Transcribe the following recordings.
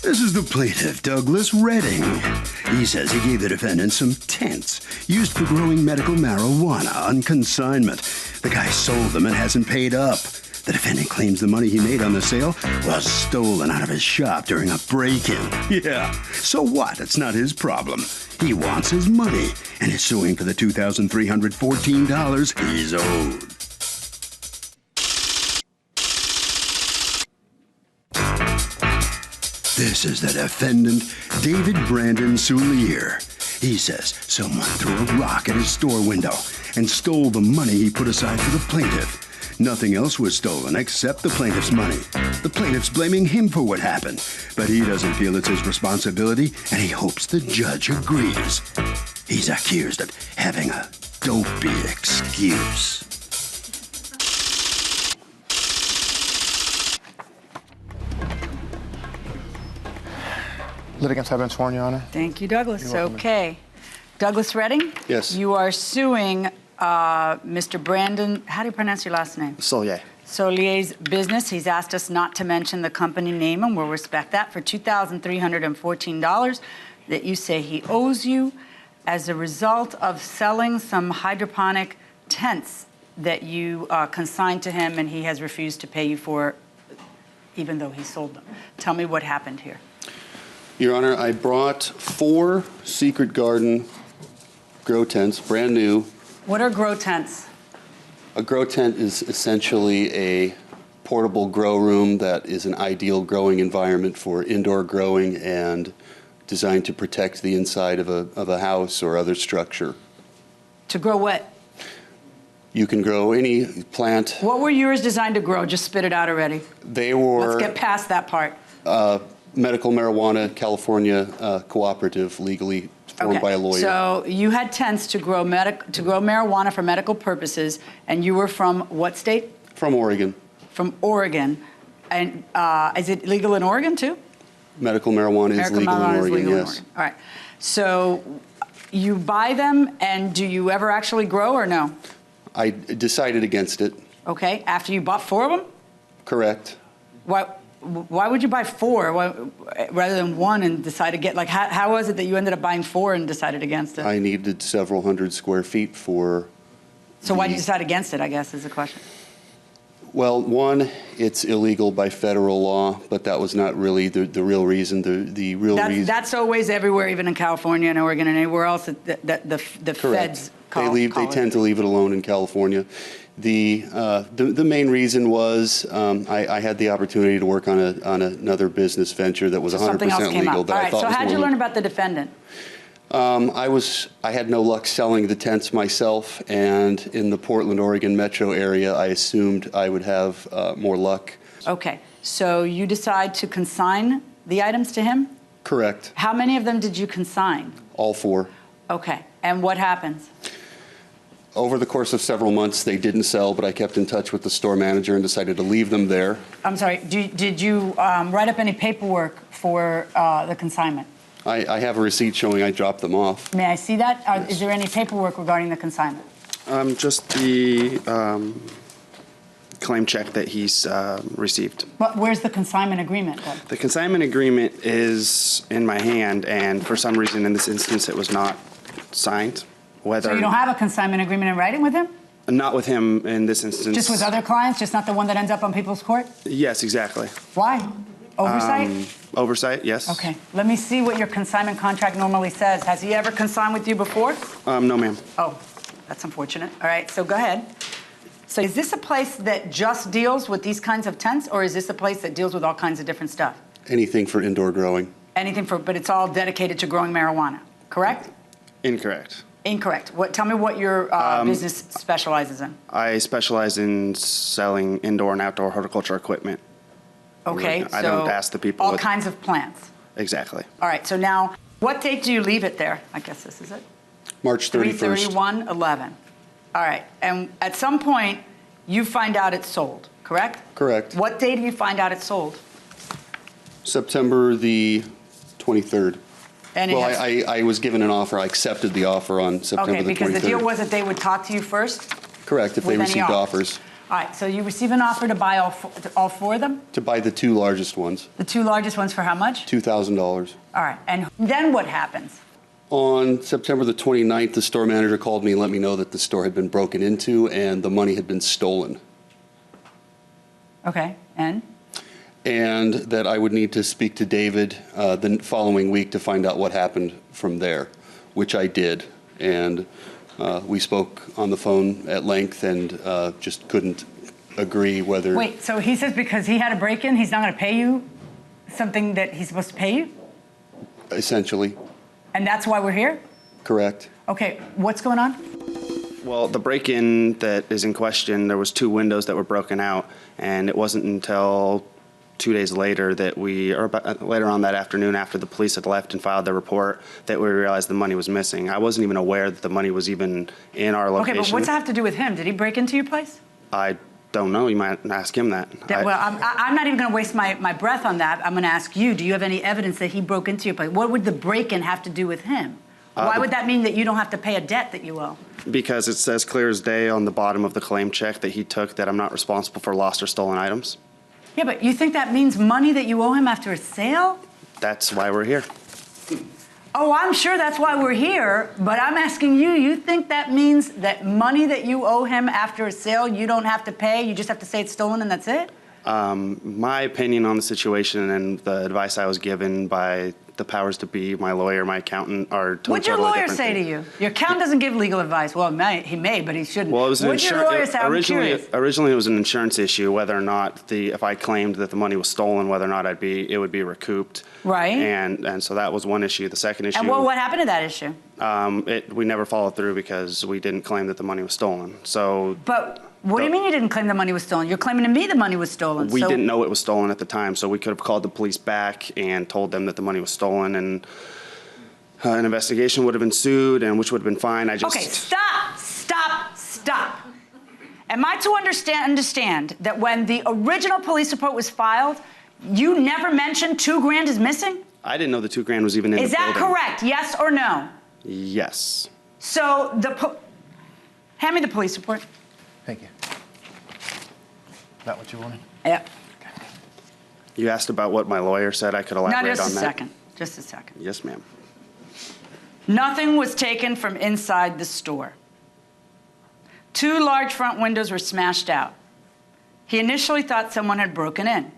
This is the plaintiff, Douglas Redding. He says he gave the defendant some tents used for growing medical marijuana on consignment. The guy sold them and hasn't paid up. The defendant claims the money he made on the sale was stolen out of his shop during a break-in. Yeah, so what? It's not his problem. He wants his money and is suing for the $2,314 he's owed. This is the defendant, David Brandon Soulier. He says someone threw a rock at his store window and stole the money he put aside for the plaintiff. Nothing else was stolen except the plaintiff's money. The plaintiff's blaming him for what happened, but he doesn't feel it's his responsibility, and he hopes the judge agrees. He's accused of having a dopey excuse. Litigants have been sworn, Your Honor. Thank you, Douglas. Okay. Douglas Redding? Yes. You are suing Mr. Brandon, how do you pronounce your last name? Soulier. Soulier's business. He's asked us not to mention the company name, and we'll respect that, for $2,314 that you say he owes you as a result of selling some hydroponic tents that you consigned to him, and he has refused to pay you for, even though he sold them. Tell me what happened here. Your Honor, I brought 4 Secret Garden grow tents, brand new. What are grow tents? A grow tent is essentially a portable grow room that is an ideal growing environment for indoor growing and designed to protect the inside of a house or other structure. To grow what? You can grow any plant. What were yours designed to grow? Just spit it out already. They were... Let's get past that part. Medical marijuana, California cooperative, legally formed by a lawyer. So you had tents to grow marijuana for medical purposes, and you were from what state? From Oregon. From Oregon. And is it legal in Oregon, too? Medical marijuana is legal in Oregon, yes. All right. So you buy them, and do you ever actually grow or no? I decided against it. Okay. After you bought 4 of them? Correct. Why would you buy 4 rather than 1 and decide to get, like, how was it that you ended up buying 4 and decided against it? I needed several hundred square feet for... So why did you decide against it, I guess, is the question. Well, 1, it's illegal by federal law, but that was not really the real reason. The real reason... That's always everywhere, even in California and Oregon and anywhere else that the feds call They tend to leave it alone in California. The main reason was I had the opportunity to work on another business venture that was 100% legal. That I thought was more. So how did you learn about the defendant? I had no luck selling the tents myself, and in the Portland, Oregon metro area, I assumed I would have more luck. Okay, so you decide to consign the items to him? Correct. How many of them did you consign? All 4. Okay, and what happens? Over the course of several months, they didn't sell, but I kept in touch with the store manager and decided to leave them there. I'm sorry, did you write up any paperwork for the consignment? I have a receipt showing I dropped them off. May I see that? Yes. Is there any paperwork regarding the consignment? Just the claim check that he's received. But where's the consignment agreement then? The consignment agreement is in my hand, and for some reason in this instance it was not signed. So you don't have a consignment agreement in writing with him? Not with him in this instance. Just with other clients, just not the one that ends up on people's court? Yes, exactly. Why? Oversight? Oversight, yes. Okay. Let me see what your consignment contract normally says. Has he ever consigned with you before? No, ma'am. Oh, that's unfortunate. All right, so go ahead. So is this a place that just deals with these kinds of tents, or is this a place that deals with all kinds of different stuff? Anything for indoor growing. Anything for, but it's all dedicated to growing marijuana, correct? Incorrect. Incorrect. Tell me what your business specializes in. I specialize in selling indoor and outdoor horticulture equipment. Okay, I don't ask the people. All kinds of plants. Exactly. All right, so now, what date do you leave it there? I guess this is it. March 31st. 3/31/11. All right, and at some point, you find out it's sold, correct? Correct. What day do you find out it's sold? September the 23rd. And well, I was given an offer. I accepted the offer on September the 23rd. Okay, because the deal was that they would talk to you first? Correct, if they received offers. All right, so you receive an offer to buy all four of them? To buy the two largest ones. The two largest ones for how much? $2,000. All right, and then what happens? On September the 29th, the store manager called me and let me know that the store had been broken into and the money had been stolen. Okay, and? And that I would need to speak to David the following week to find out what happened from there, which I did. And we spoke on the phone at length and just couldn't agree whether... Wait, so he says because he had a break-in, he's not going to pay you something that he's supposed to pay you? Essentially. And that's why we're here? Correct. Okay, what's going on? Well, the break-in that is in question, there was 2 windows that were broken out, and it wasn't until 2 days later that later on that afternoon after the police had left and filed their report, that we realized the money was missing. I wasn't even aware that the money was even in our location. Okay, but what's that have to do with him? Did he break into your place? I don't know. You might ask him that. Well, I'm not even going to waste my breath on that. I'm going to ask you, do you have any evidence that he broke into your place? What would the break-in have to do with him? Why would that mean that you don't have to pay a debt that you owe? Because it says clear as day on the bottom of the claim check that he took that I'm not responsible for lost or stolen items. Yeah, but you think that means money that you owe him after a sale? That's why we're here. Oh, I'm sure that's why we're here, but I'm asking you, you think that means that money that you owe him after a sale you don't have to pay, you just have to say it's stolen and that's it? My opinion on the situation and the advice I was given by the powers to be, my lawyer, my accountant, are totally What'd your lawyer say things. to you? Your accountant doesn't give legal advice. Well, he may, but he shouldn't. Well, it was What'd your lawyer say? I'm curious. Originally, it was an insurance issue, whether or not if I claimed that the money was stolen, whether or not it would be recouped. Right. And so that was one issue. The second issue. And what happened to that issue? We never followed through because we didn't claim that the money was stolen. So. But what do you mean you didn't claim the money was stolen? You're claiming to me the money was stolen. We didn't know it was stolen at the time, so we could have called the police back and told them that the money was stolen, and an investigation would have ensued, and which would have been fine. Okay, stop. Am I to understand that when the original police report was filed, you never mentioned $2,000 is missing? I didn't know the $2,000 was even in the building. Is that correct? Yes or no? Yes. So hand me the police report. Thank you. Is that what you wanted? Yep. You asked about what my lawyer said. I could elaborate on that. Just a second. Yes, ma'am. Nothing was taken from inside the store. 2 large front windows were smashed out. He initially thought someone had broken in.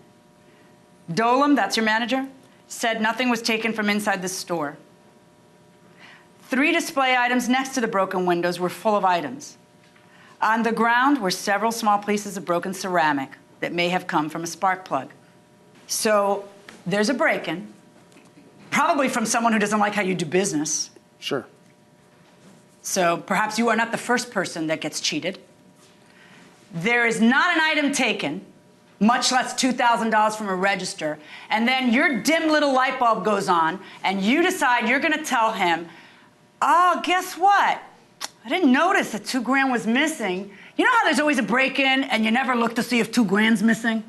Dolam, that's your manager, said nothing was taken from inside the store. 3 display items next to the broken windows were full of items. On the ground were several small pieces of broken ceramic that may have come from a spark plug. So there's a break-in, probably from someone who doesn't like how you do business. Sure. So perhaps you are not the first person that gets cheated. There is not an item taken, much less $2,000 from a register, and then your dim little light bulb goes on, and you decide you're going to tell him, oh, guess what? I didn't notice that $2,000 was missing. You know how there's always a break-in, and you never look to see if $2,000's missing?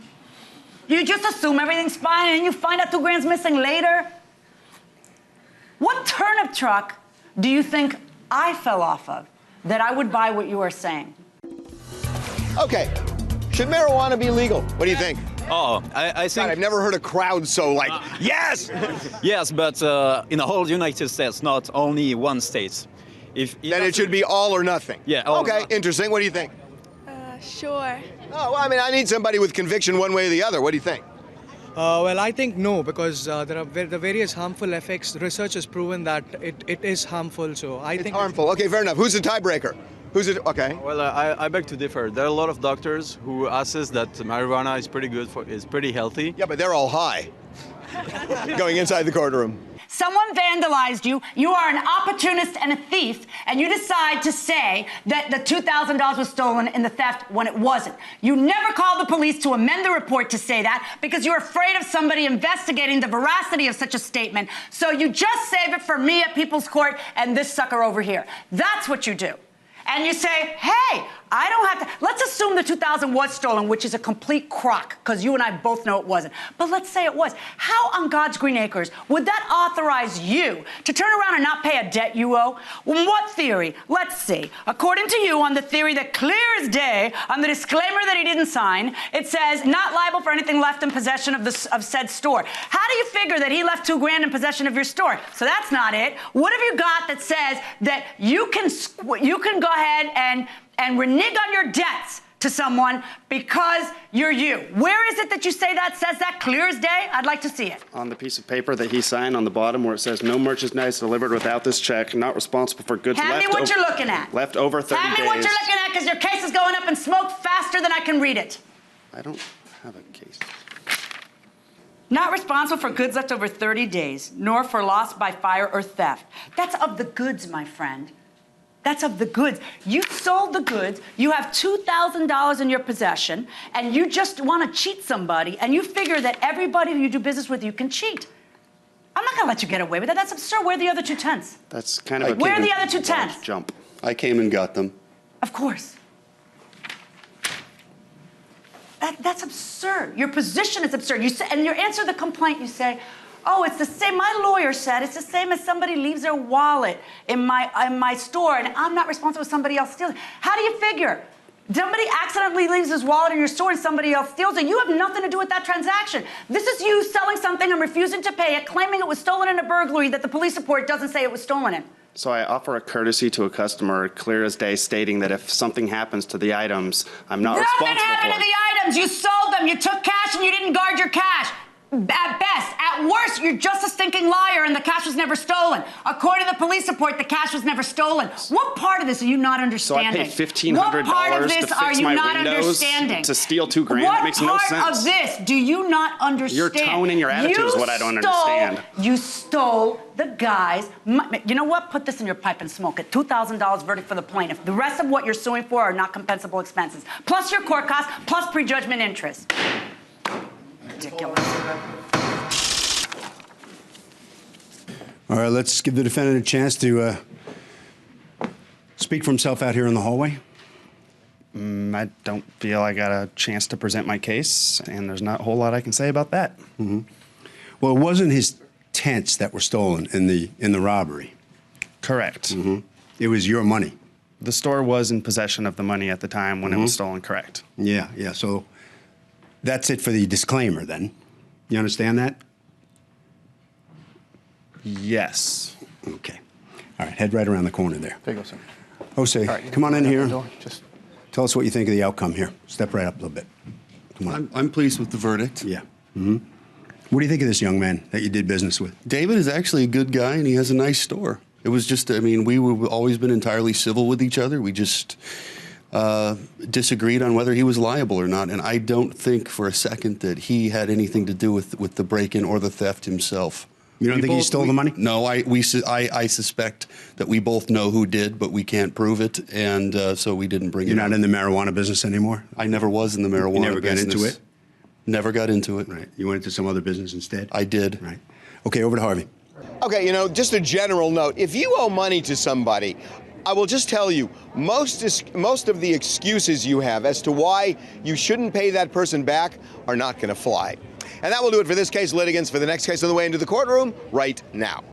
You just assume everything's fine, and you find out $2,000's missing later? What turnip truck do you think I fell off of that I would buy what you are saying? Okay, should marijuana be legal? What do you think? Oh, I think... God, I've never heard a crowd so like, yes! Yes, but in the whole United States, not only one state. Then it should be all or nothing. Yeah. Okay, interesting. What do you think? Sure. Oh, well, I mean, I need somebody with conviction one way or the other. What do you think? Well, I think no, because there are the various harmful effects. Research has proven that it is harmful, so I think... It's harmful. Okay, fair enough. Who's the tiebreaker? Who's it? Okay. Well, I beg to differ. There are a lot of doctors who assess that marijuana is pretty healthy. Yeah, but they're all high. Going inside the courtroom. Someone vandalized you, you are an opportunist and a thief, and you decide to say that the $2,000 was stolen in the theft when it wasn't. You never called the police to amend the report to say that because you're afraid of somebody investigating the veracity of such a statement, so you just save it for me at People's Court and this sucker over here. That's what you do. And you say, hey, I don't have to. Let's assume the 2000 was stolen, which is a complete crock, because you and I both know it wasn't. But let's say it was. How on God's green acres would that authorize you to turn around and not pay a debt you owe? What theory? Let's see. According to you, on the theory that clear as day, on the disclaimer that he didn't sign, it says not liable for anything left in possession of said store. How do you figure that he left $2,000 in possession of your store? So that's not it. What have you got that says that you can go ahead and renege on your debts to someone because you're you? Where is it that you say that says that clear as day? I'd like to see it. On the piece of paper that he signed on the bottom where it says no merchandise delivered without this check, not responsible for goods Hand me what you're looking at. left over 30 days. Hand me what you're looking at, because your case is going up in smoke faster than I can read it. I don't have a case. Not responsible for goods left over 30 days, nor for loss by fire or theft. That's of the goods, my friend. That's of the goods. You sold the goods, you have $2,000 in your possession, and you just want to cheat somebody, and you figure that everybody who you do business with, you can cheat. I'm not going to let you get away with that. That's absurd. Where are the other 2 tenths? That's kind of a Where are the other 2 tenths? jump. I came and got them. Of course. That's absurd. Your position is absurd. You say, and your answer to the complaint, you say, oh, it's the same. My lawyer said it's the same as somebody leaves their wallet in my store, and I'm not responsible if somebody else steals it. How do you figure? Somebody accidentally leaves his wallet in your store and somebody else steals it. You have nothing to do with that transaction. This is you selling something and refusing to pay it, claiming it was stolen in a burglary that the police report doesn't say it was stolen in. So I offer a courtesy to a customer, clear as day, stating that if something happens to the items, I'm not responsible for it. Nothing happened to the items. You sold them. You took cash and you didn't guard your cash. At best. At worst, you're just a stinking liar and the cash was never stolen. According to the police report, the cash was never stolen. What part of this are you not understanding? So I paid $1,500 to fix my windows to steal $2,000. It makes no sense. What part of this do you not understand? Your tone and your attitude is what I don't understand. You stole the guy's money. You know what? Put this in your pipe and smoke it. $2,000 verdict for the plaintiff. The rest of what you're suing for are not compensable expenses. Plus your court costs, plus prejudgment interest. Ridiculous. All right, let's give the defendant a chance to speak for himself out here in the hallway. I don't feel I got a chance to present my case, and there's not a whole lot I can say about that. Mm-hmm. Well, it wasn't his tents that were stolen in the robbery. Correct. Mm-hmm. It was your money. The store was in possession of the money at the time when it was stolen, correct. Yeah, yeah, so that's it for the disclaimer, then. You understand that? Yes. Okay. All right, head right around the corner there. There you go, sir. Jose, All right, come on in here. Just Tell us what you think of the outcome here. Step right up a little bit. Come on. I'm pleased with the verdict. Yeah. Mm-hmm. What do you think of this young man that you did business with? David is actually a good guy, and he has a nice store. It was just, I mean, we've always been entirely civil with each other. We just disagreed on whether he was liable or not, and I don't think for a second that he had anything to do with the break-in or the theft himself. You don't think he stole the money? No, I suspect that we both know who did, but we can't prove it, and so we didn't bring it up. You're not in the marijuana business anymore? I never was in the marijuana business. You never got into it? Never got into it. Right. You went into some other business instead? I did. Right. Okay, over to Harvey. Okay, you know, just a general note. If you owe money to somebody, I will just tell you, most of the excuses you have as to why you shouldn't pay that person back are not going to fly. And that will do it for this case. Litigants, for the next case on the way into the courtroom right now.